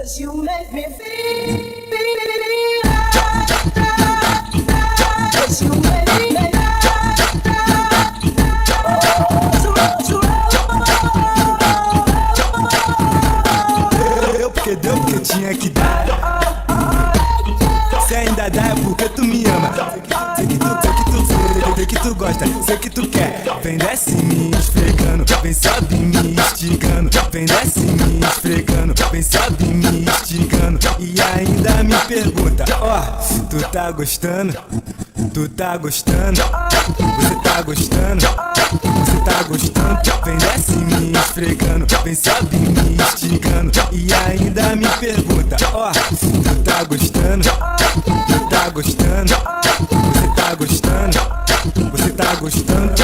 'Cause you make me feel. 'Cause you make me Deu porque deu, porque tinha que dar. Se ainda dá é porque tu me ama. Sei que tu gosta, sei que tu quer. Vem desce me esfregando, vem sobe me esticando. Vem desce me esfregando, vem sobe me esticando. E ainda me pergunta, ó, tu tá gostando? Tu tá gostando? Você tá gostando? Você tá gostando? Vem desce me esfregando, vem sobe me esticando. E ainda me pergunta, ó, tu tá gostando? Tu tá gostando? Você tá gostando? Você tá gostando?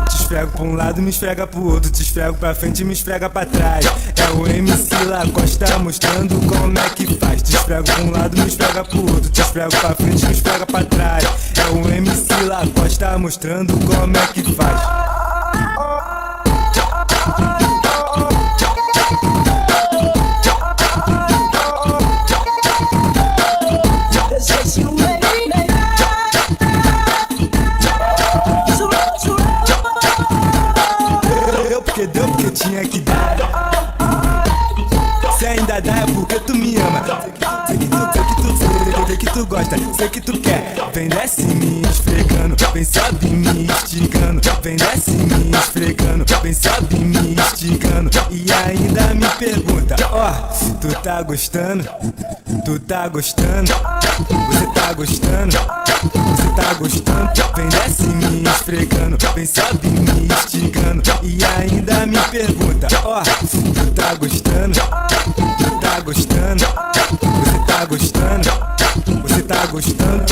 Te esfrego pra um lado, me esfrega pro outro. Te esfrego pra frente, me esfrega pra trás. É o MC Lacosta mostrando como é que faz. Te esfrego pra um lado, me esfrega pro outro. Te esfrego pra frente, me esfrega pra trás. É o MC Lacosta mostrando como é que faz. Deu porque tinha que dar. Se ainda dá é porque tu me ama. Sei que tu gosta, sei que tu quer. Vem desce me esfregando, vem sobe me esticando. Vem desce me esfregando, vem sobe me esticando. E ainda me pergunta, ó, tu tá gostando? Tu tá gostando? Você tá gostando? Você tá gostando? Vem desce me esfregando, vem sobe me esticando. E ainda me pergunta, ó, tu tá gostando? Tu tá gostando? Você tá gostando? Você tá gostando?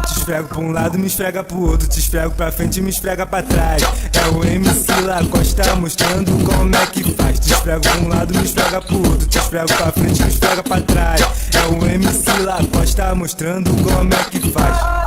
Te esfrego pra um lado, me esfrega pro outro. Te esfrego pra frente, me esfrega pra trás. É o MC Lacosta mostrando como é que faz. Te esfrego pra um lado, me esfrega pro outro. Te esfrego pra frente, me esfrega pra trás. É o MC Lacosta mostrando como é que faz.